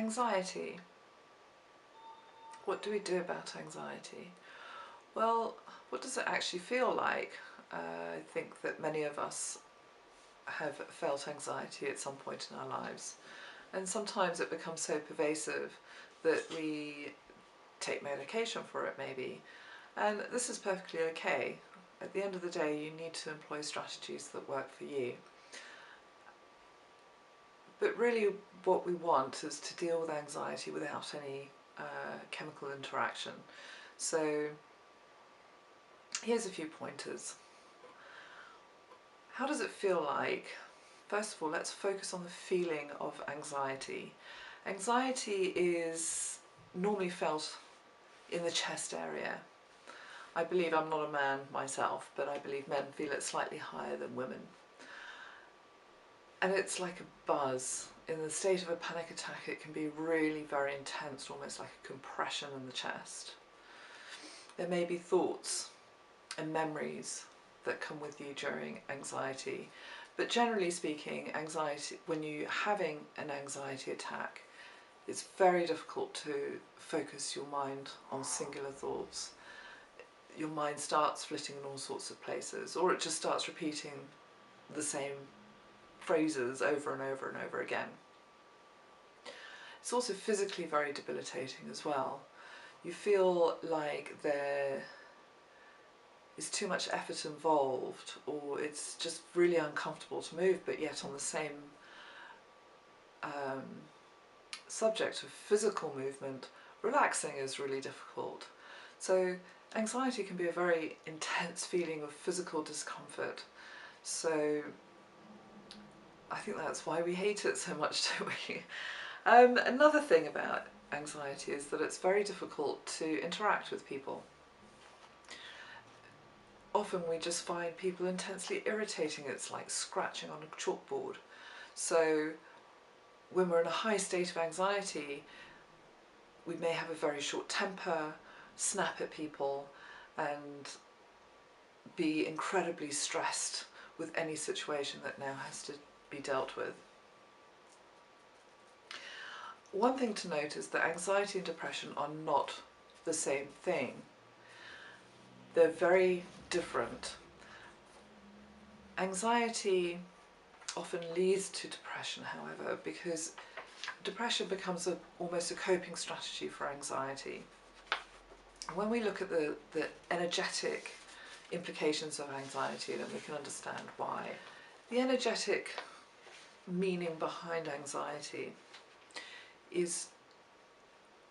Anxiety. What do we do about anxiety? Well, what does it actually feel like? I think that many of us have felt anxiety at some point in our lives, and sometimes it becomes so pervasive that we take medication for it maybe, and this is perfectly okay. At the end of the day, you need to employ strategies that work for you. But really what we want is to deal with anxiety without any chemical interaction. So here's a few pointers. How does it feel like? First of all, let's focus on the feeling of anxiety. Anxiety is normally felt in the chest area. I believe, I'm not a man myself, but I believe men feel it slightly higher than women. And it's like a buzz. In the state of a panic attack, it can be really very intense, almost like a compression in the chest. There may be thoughts and memories that come with you during anxiety, but generally speaking, anxiety, when you're having an anxiety attack, it's very difficult to focus your mind on singular thoughts. Your mind starts flitting in all sorts of places, or it just starts repeating the same phrases over and over and over again. It's also physically very debilitating as well. You feel like there is too much effort involved, or it's just really uncomfortable to move, but yet on the same subject of physical movement, relaxing is really difficult. So anxiety can be a very intense feeling of physical discomfort. So I think that's why we hate it so much, don't we? Another thing about anxiety is that it's very difficult to interact with people. Often we just find people intensely irritating. It's like scratching on a chalkboard. So when we're in a high state of anxiety, we may have a very short temper, snap at people, and be incredibly stressed with any situation that now has to be dealt with. One thing to note is that anxiety and depression are not the same thing. They're very different. Anxiety often leads to depression, however, because depression becomes almost a coping strategy for anxiety. When we look at the energetic implications of anxiety, then we can understand why. The energetic meaning behind anxiety is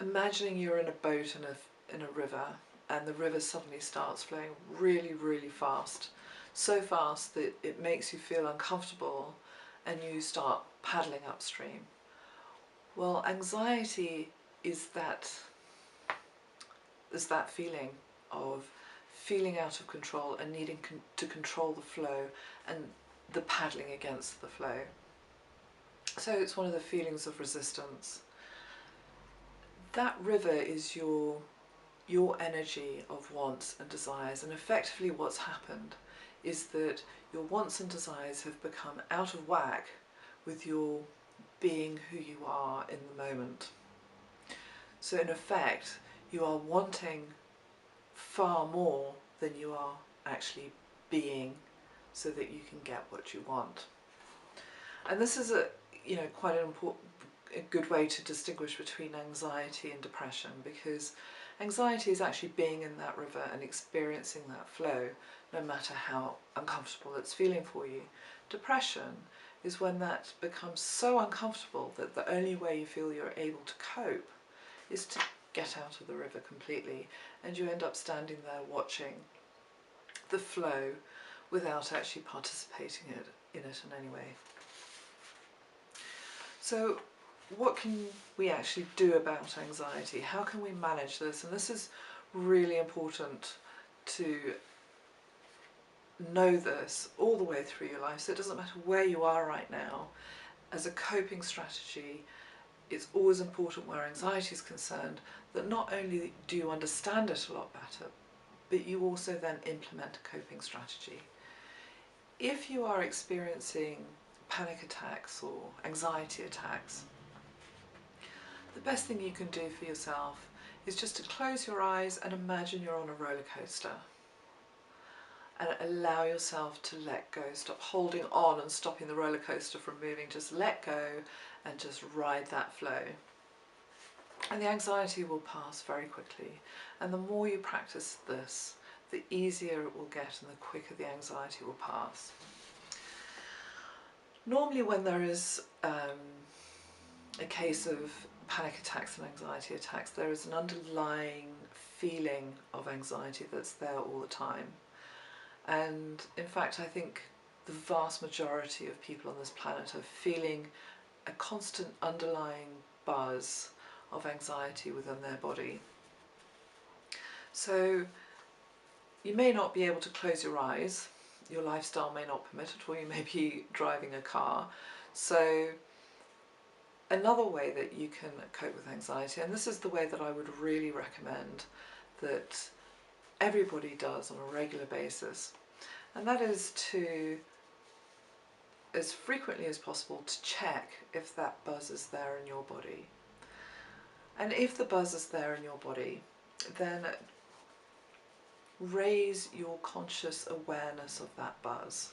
imagining you're in a boat in a river, and the river suddenly starts flowing really, really fast. So fast that it makes you feel uncomfortable and you start paddling upstream. Well, anxiety is that feeling of feeling out of control and needing to control the flow and the paddling against the flow. So it's one of the feelings of resistance. That river is your energy of wants and desires, and effectively what's happened is that your wants and desires have become out of whack with your being who you are in the moment. So in effect, you are wanting far more than you are actually being, so that you can get what you want. And this is quite a good way to distinguish between anxiety and depression, because anxiety is actually being in that river and experiencing that flow, no matter how uncomfortable it's feeling for you. Depression is when that becomes so uncomfortable that the only way you feel you're able to cope is to get out of the river completely, and you end up standing there watching the flow without actually participating in it in any way. So what can we actually do about anxiety? How can we manage this? And this is really important to know this all the way through your life, so it doesn't matter where you are right now. As a coping strategy, it's always important where anxiety is concerned that not only do you understand it a lot better, but you also then implement a coping strategy. If you are experiencing panic attacks or anxiety attacks, the best thing you can do for yourself is just to close your eyes and imagine you're on a roller coaster. And allow yourself to let go. Stop holding on and stopping the roller coaster from moving. Just let go and just ride that flow. And the anxiety will pass very quickly. And the more you practice this, the easier it will get and the quicker the anxiety will pass. Normally when there is a case of panic attacks and anxiety attacks, there is an underlying feeling of anxiety that's there all the time. And in fact, I think the vast majority of people on this planet are feeling a constant underlying buzz of anxiety within their body. So you may not be able to close your eyes, your lifestyle may not permit it, or you may be driving a car. So another way that you can cope with anxiety, and this is the way that I would really recommend that everybody does on a regular basis, and that is to, as frequently as possible, to check if that buzz is there in your body. And if the buzz is there in your body, then raise your conscious awareness of that buzz.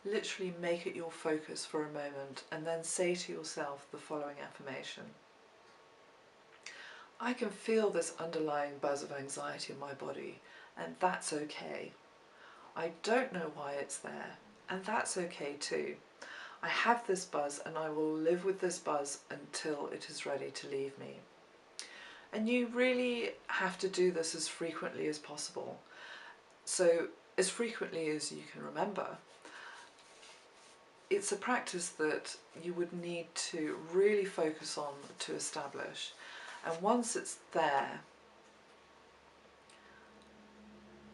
Literally make it your focus for a moment and then say to yourself the following affirmation. I can feel this underlying buzz of anxiety in my body, and that's okay. I don't know why it's there, and that's okay too. I have this buzz and I will live with this buzz until it is ready to leave me. And you really have to do this as frequently as possible. So as frequently as you can remember. It's a practice that you would need to really focus on to establish. And once it's there,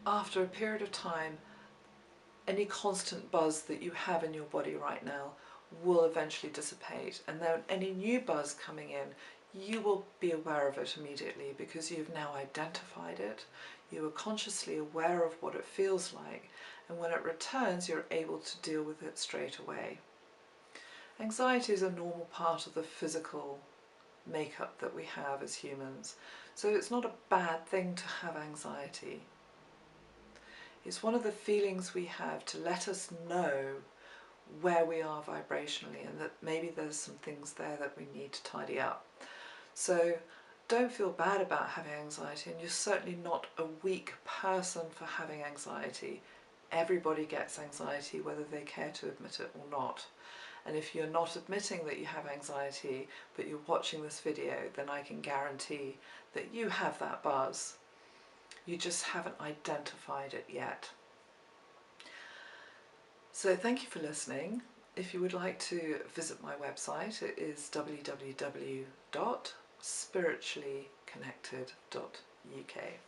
after a period of time, any constant buzz that you have in your body right now will eventually dissipate. And then any new buzz coming in, you will be aware of it immediately because you've now identified it. You are consciously aware of what it feels like. And when it returns, you're able to deal with it straight away. Anxiety is a normal part of the physical makeup that we have as humans. So it's not a bad thing to have anxiety. It's one of the feelings we have to let us know where we are vibrationally and that maybe there's some things there that we need to tidy up. So don't feel bad about having anxiety, and you're certainly not a weak person for having anxiety. Everybody gets anxiety, whether they care to admit it or not. And if you're not admitting that you have anxiety, but you're watching this video, then I can guarantee that you have that buzz. You just haven't identified it yet. So thank you for listening. If you would like to visit my website, it is www.spirituallyconnected.uk.